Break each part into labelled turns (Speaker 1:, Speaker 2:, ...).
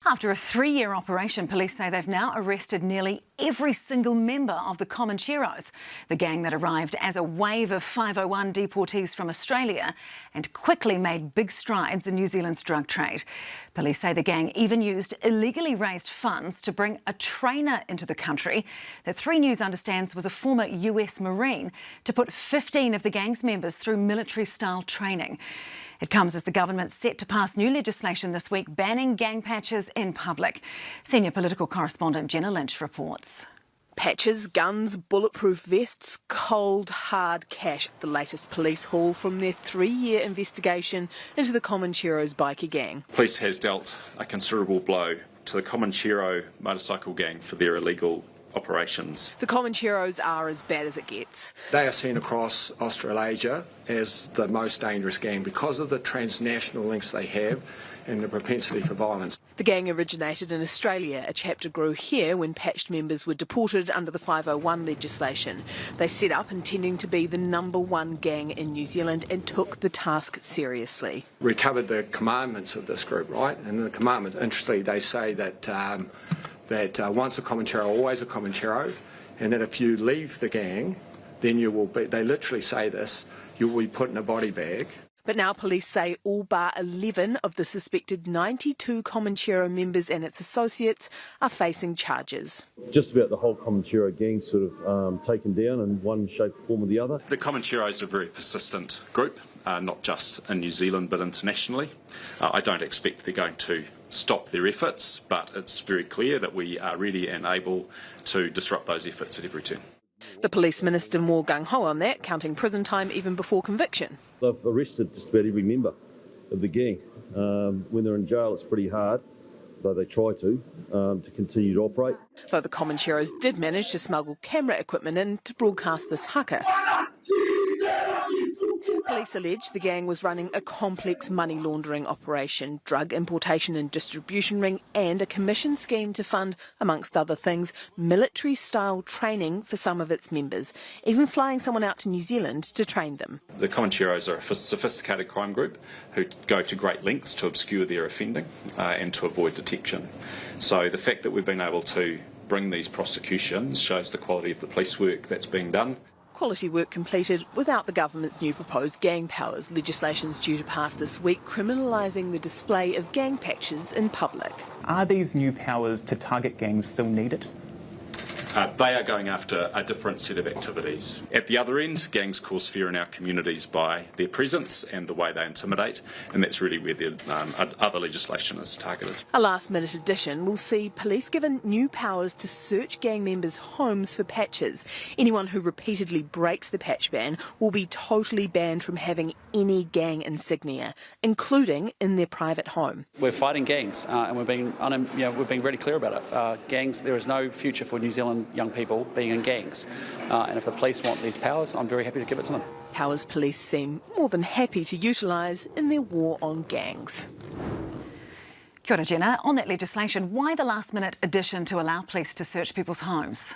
Speaker 1: After a 3-year operation, police say they've now arrested nearly every single member of the Comancheros, the gang that arrived as a wave of 501 deportees from Australia and quickly made big strides in New Zealand's drug trade. Police say the gang even used illegally raised funds to bring a trainer into the country that 3 News understands was a former US Marine to put 15 of the gang's members through military-style training. It comes as the government's set to pass new legislation this week banning gang patches in public. Senior political correspondent Jenna Lynch reports.
Speaker 2: Patches, guns, bulletproof vests, cold, hard cash. The latest police haul from their 3-year investigation into the Comancheros bikie gang.
Speaker 3: Police has dealt a considerable blow to the Comanchero motorcycle gang for their illegal operations.
Speaker 2: The Comancheros are as bad as it gets.
Speaker 4: They are seen across Australasia as the most dangerous gang because of the transnational links they have and the propensity for violence.
Speaker 2: The gang originated in Australia. A chapter grew here when patched members were deported under the 501 legislation. They set up intending to be the #1 gang in New Zealand and took the task seriously.
Speaker 4: We covered the commandments of this group, right? And the commandments, interestingly, they say that once a Comanchero, always a Comanchero, and that if you leave the gang, then you will be, they literally say this, you will be put in a body bag.
Speaker 2: But now police say all bar 11 of the suspected 92 Comanchero members and its associates are facing charges.
Speaker 5: Just about the whole Comanchero gang sort of taken down in one shape, form or the other.
Speaker 3: The Comancheros are a very persistent group, not just in New Zealand but internationally. I don't expect they're going to stop their efforts, but it's very clear that we are ready and able to disrupt those efforts at every turn.
Speaker 2: The police minister more gung-ho on that, counting prison time even before conviction.
Speaker 5: They've arrested just about every member of the gang. When they're in jail, it's pretty hard, though they try to continue to operate.
Speaker 2: Though the Comancheros did manage to smuggle camera equipment in to broadcast this haka. Police allege the gang was running a complex money laundering operation, drug importation and distribution ring, and a commission scheme to fund, amongst other things, military-style training for some of its members, even flying someone out to New Zealand to train them.
Speaker 3: The Comancheros are a sophisticated crime group who go to great lengths to obscure their offending and to avoid detection. So the fact that we've been able to bring these prosecutions shows the quality of the police work that's being done.
Speaker 2: Quality work completed without the government's new proposed gang powers. Legislation's due to pass this week, criminalising the display of gang patches in public.
Speaker 6: Are these new powers to target gangs still needed?
Speaker 3: They are going after a different set of activities. At the other end, gangs cause fear in our communities by their presence and the way they intimidate, and that's really where the other legislation is targeted.
Speaker 2: A last-minute addition will see police given new powers to search gang members' homes for patches. Anyone who repeatedly breaks the patch ban will be totally banned from having any gang insignia, including in their private home.
Speaker 7: We're fighting gangs, and we've been really clear about it. Gangs, there is no future for New Zealand young people being in gangs, and if the police want these powers, I'm very happy to give it to them.
Speaker 2: Powers police seem more than happy to utilise in their war on gangs.
Speaker 1: Kia ora, Jenna. On that legislation, why the last-minute addition to allow police to search people's homes?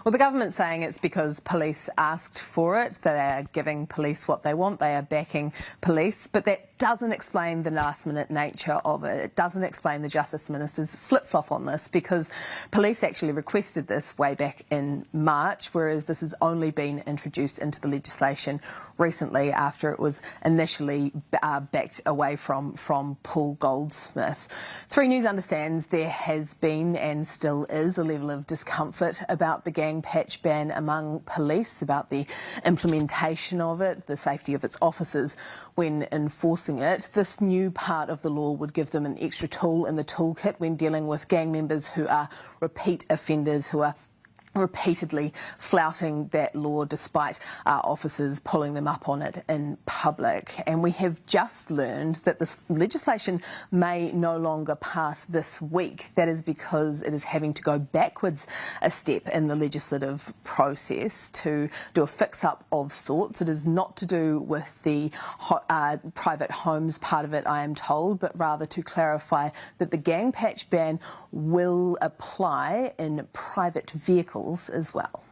Speaker 8: Well, the government's saying it's because police asked for it. They are giving police what they want. They are backing police. But that doesn't explain the last-minute nature of it. It doesn't explain the Justice Minister's flip-flop on this, because police actually requested this way back in March, whereas this has only been introduced into the legislation recently after it was initially backed away from Paul Goldsmith. 3 News understands there has been and still is a level of discomfort about the gang patch ban among police, about the implementation of it, the safety of its officers when enforcing it. This new part of the law would give them an extra tool in the toolkit when dealing with gang members who are repeat offenders, who are repeatedly flouting that law despite officers pulling them up on it in public. And we have just learned that this legislation may no longer pass this week. That is because it is having to go backwards a step in the legislative process to do a fix-up of sorts. It is not to do with the private homes part of it, I am told, but rather to clarify that the gang patch ban will apply in private vehicles as well.